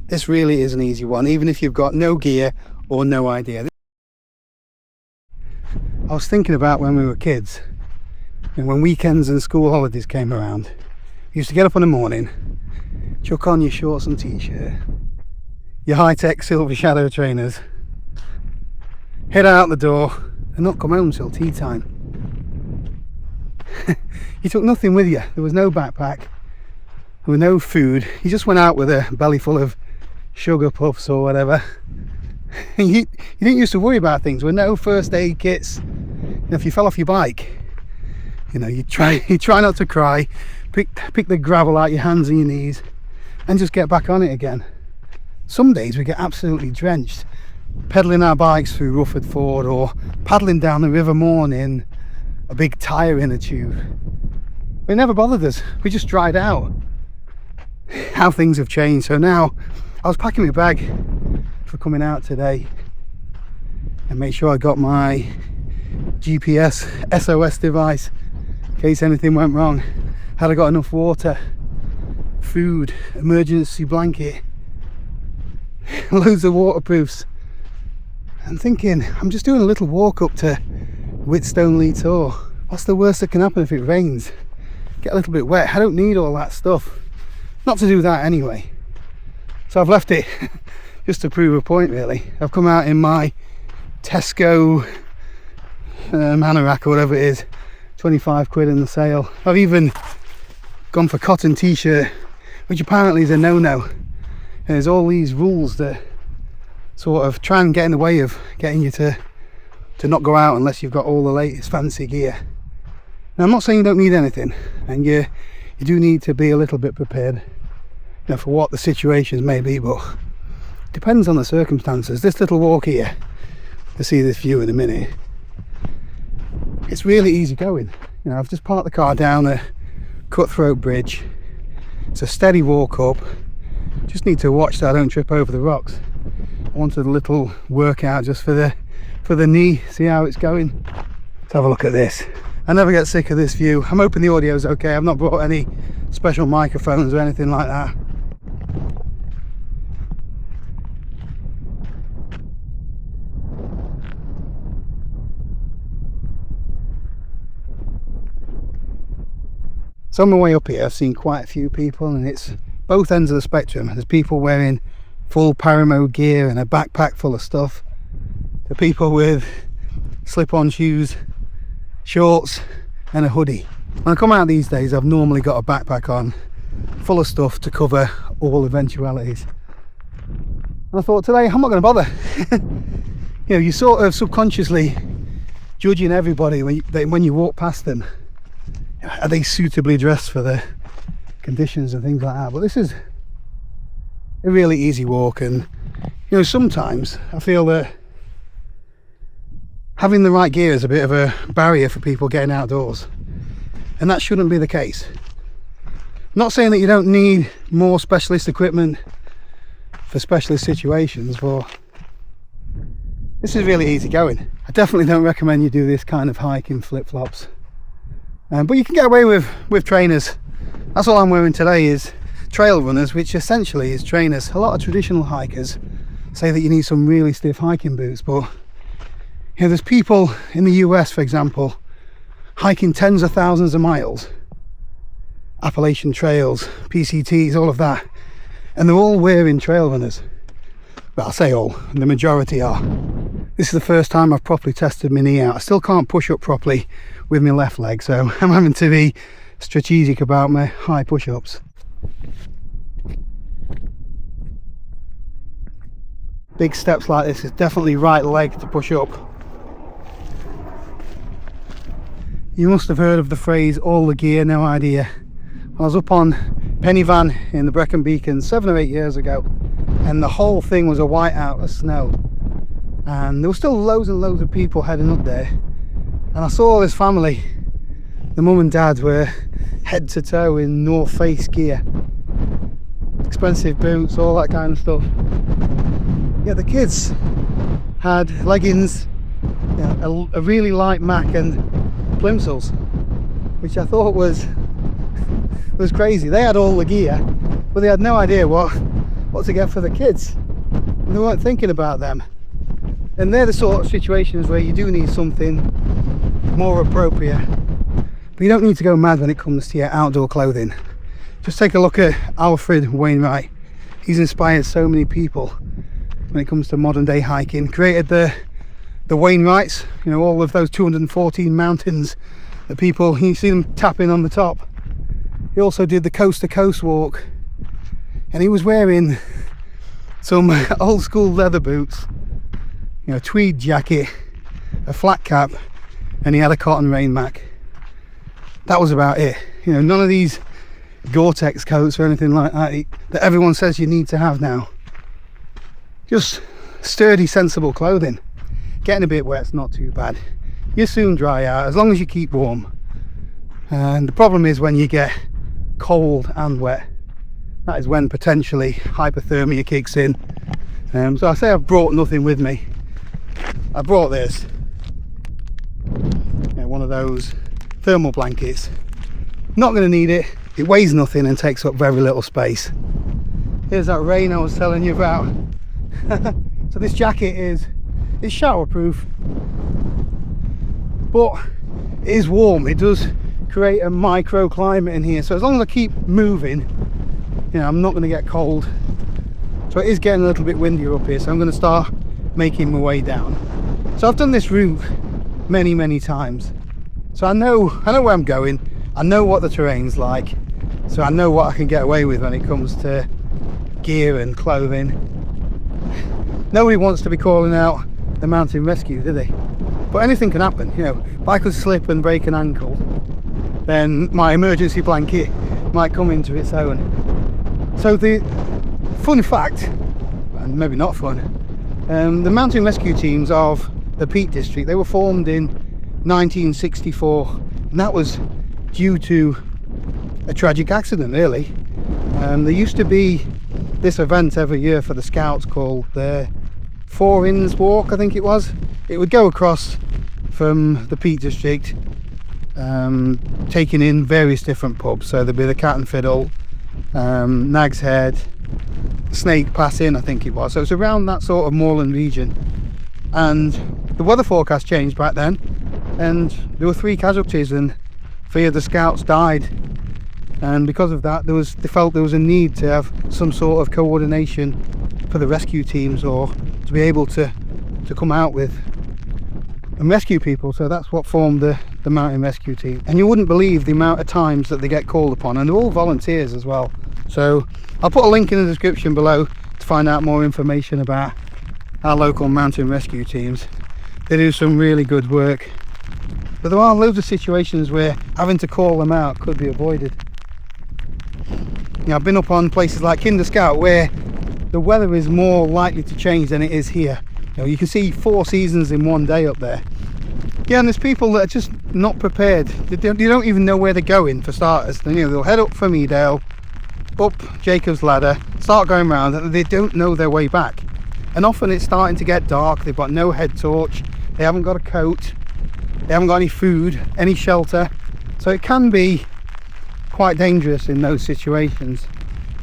This really is an easy one, even if you've got no gear or no idea. I was thinking about when we were kids, and when weekends and school holidays came around, you used to get up in the morning, chuck on your shorts and t-shirt, your high-tech Silver Shadow trainers, head out the door and not come home till tea time. You took nothing with you. There was no backpack, there was no food. You just went out with a belly full of sugar puffs or whatever. You didn't used to worry about things. With no first aid kits. If you fell off your bike, you try not to cry, pick the gravel out your hands and your knees and just get back on it again. Some days we get absolutely drenched, pedalling our bikes through Rufford Ford or paddling down the River Morn in a big tyre inner tube. It never bothered us. We just dried out. How things have changed. So now I was packing my bag for coming out today and make sure I got my GPS SOS device in case anything went wrong. Had I got enough water, food, emergency blanket, loads of waterproofs. I'm thinking, I'm just doing a little walk up to Whitstone Lee Tor. What's the worst that can happen if it rains? Get a little bit wet. I don't need all that stuff. Not to do that anyway. So I've left it just to prove a point, really. I've come out in my Tesco anorak or whatever it is, 25 quid in the sale. I've even gone for cotton t-shirt, which apparently is a no-no. There's all these rules that sort of try and get in the way of getting you to not go out unless you've got all the latest fancy gear. Now, I'm not saying you don't need anything, and you do need to be a little bit prepared, for what the situations may be, but it depends on the circumstances. This little walk here, to see this view in a minute, it's really easy going. I've just parked the car down a cutthroat bridge. It's a steady walk up. Just need to watch that I don't trip over the rocks. I wanted a little workout just for the knee, see how it's going. Let's have a look at this. I never get sick of this view. I'm hoping the audio's okay. I've not brought any special microphones or anything like that. So on my way up here, I've seen quite a few people, and it's both ends of the spectrum. There's people wearing full Paramo gear and a backpack full of stuff. The people with slip-on shoes, shorts and a hoodie. When I come out these days, I've normally got a backpack on full of stuff to cover all eventualities. And I thought today I'm not going to bother. You sort of subconsciously judging everybody when you walk past them. Are they suitably dressed for the conditions and things like that? But this is a really easy walk, and sometimes I feel that having the right gear is a bit of a barrier for people getting outdoors, and that shouldn't be the case. I'm not saying that you don't need more specialist equipment for specialist situations, but this is really easy going. I definitely don't recommend you do this kind of hike in flip-flops. But you can get away with trainers. That's all I'm wearing today is trail runners, which essentially is trainers. A lot of traditional hikers say that you need some really stiff hiking boots, but there's people in the US, for example, hiking tens of thousands of miles, Appalachian trails, PCTs, all of that, and they're all wearing trail runners. Well, I say all, the majority are. This is the first time I've properly tested my knee out. I still can't push up properly with my left leg, so I'm having to be strategic about my high push-ups. Big steps like this is definitely right leg to push up. You must have heard of the phrase all the gear, no idea. I was up on Pennyvan in the Brecon Beacons 7 or 8 years ago, and the whole thing was a whiteout of snow, and there were still loads and loads of people heading up there. And I saw this family, the mum and dad were head to toe in North Face gear, expensive boots, all that kind of stuff. Yeah, the kids had leggings, a really light Mac and plimsolls, which I thought was crazy. They had all the gear, but they had no idea what what to get for the kids, and they weren't thinking about them. And they're the sort of situations where you do need something more appropriate, but you don't need to go mad when it comes to your outdoor clothing. Just take a look at Alfred Wainwright. He's inspired so many people when it comes to modern day hiking. Created the Wainwrights, you know, all of those 214 mountains that people, you see them tapping on the top. He also did the coast to coast walk, and he was wearing some old school leather boots, you know, tweed jacket, a flat cap, and he had a cotton rain mac. That was about it. You know, none of these Gore-Tex coats or anything like that that everyone says you need to have now. Just sturdy, sensible clothing. Getting a bit wet's not too bad. You soon dry out as long as you keep warm. And the problem is when you get cold and wet, that is when potentially hypothermia kicks in. So I say I've brought nothing with me. I brought this, you know, one of those thermal blankets. Not going to need it. It weighs nothing and takes up very little space. Here's that rain I was telling you about. So this jacket is showerproof, but it is warm. It does create a microclimate in here, so as long as I keep moving, you know, I'm not going to get cold. So it is getting a little bit windier up here, so I'm going to start making my way down. So I've done this route many times, so I know where I'm going. I know what the terrain's like, so I know what I can get away with when it comes to gear and clothing. Nobody wants to be calling out the mountain rescue, do they? But anything can happen, you know. If I could slip and break an ankle, then my emergency blanket might come into its own. So the fun fact, and maybe not fun, the mountain rescue teams of the Peak District, they were formed in 1964, and that was due to a tragic accident, really. There used to be this event every year for the Scouts called the Four Inns Walk, I think it was. It would go across from the Peak District, taking in various different pubs. So there'd be the Cat and Fiddle, Nag's Head, Snake Pass Inn, I think it was. So it's around that sort of moorland region. And the weather forecast changed back then, and there were 3 casualties, and 3 of the Scouts died. And because of that, they felt there was a need to have some sort of coordination for the rescue teams, or to be able to come out with and rescue people. So that's what formed the mountain rescue team. And you wouldn't believe the amount of times that they get called upon, and they're all volunteers as well. So I'll put a link in the description below to find out more information about our local mountain rescue teams. They do some really good work, but there are loads of situations where having to call them out could be avoided. You know, I've been up on places like Kinder Scout where the weather is more likely to change than it is here. You know, you can see 4 seasons in one day up there. Yeah, and there's people that are just not prepared. They don't even know where they're going, for starters. You know, they'll head up from Edale, up Jacob's Ladder, start going round, and they don't know their way back. And often it's starting to get dark. They've got no head torch, they haven't got a coat, they haven't got any food, any shelter. So it can be quite dangerous in those situations,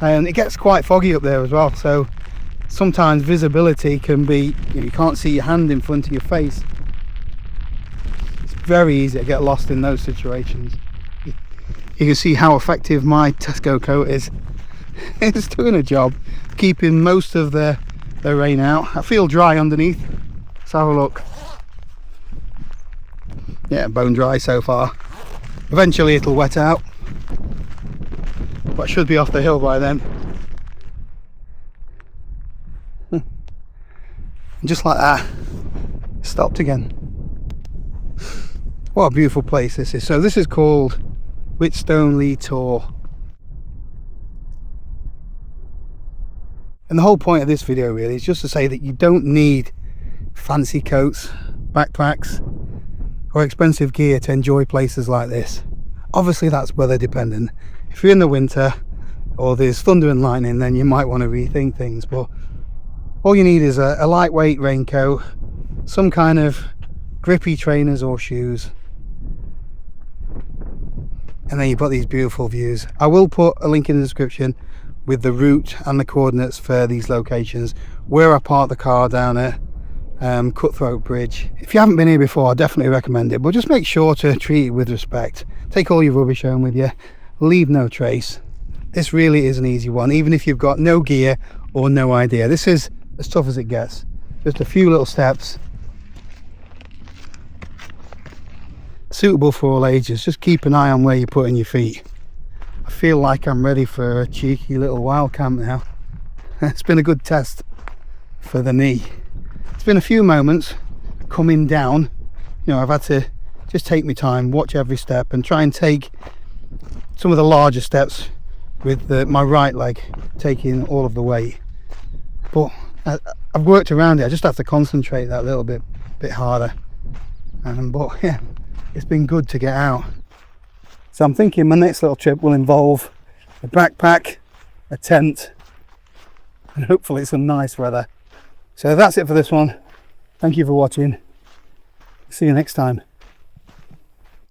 and it gets quite foggy up there as well, so sometimes visibility can be, you can't see your hand in front of your face. It's very easy to get lost in those situations. You can see how effective my Tesco coat is. It's doing a job keeping most of the rain out. I feel dry underneath. Let's have a look. Yeah, bone dry so far. Eventually it'll wet out, but I should be off the hill by then. And just like that, stopped again. What a beautiful place this is. So this is called Whitstone Lee Tor. And the whole point of this video really is just to say that you don't need fancy coats, backpacks, or expensive gear to enjoy places like this. Obviously that's weather dependent. If you're in the winter or there's thunder and lightning, then you might want to rethink things, but all you need is a lightweight raincoat, some kind of grippy trainers or shoes, and then you've got these beautiful views. I will put a link in the description with the route and the coordinates for these locations, where I parked the car down at Cutthroat Bridge. If you haven't been here before, I definitely recommend it, but just make sure to treat it with respect. Take all your rubbish home with you, leave no trace. This really is an easy one, even if you've got no gear or no idea. This is as tough as it gets. Just a few little steps, suitable for all ages. Just keep an eye on where you're putting your feet. I feel like I'm ready for a cheeky little wild camp now. It's been a good test for the knee. It's been a few moments coming down. You know, I've had to just take my time, watch every step, and try and take some of the larger steps with my right leg taking all of the weight. But I've worked around it. I just have to concentrate that little bit harder. But yeah, it's been good to get out. So I'm thinking my next little trip will involve a backpack, a tent, and hopefully some nice weather. So that's it for this one. Thank you for watching. See you next time.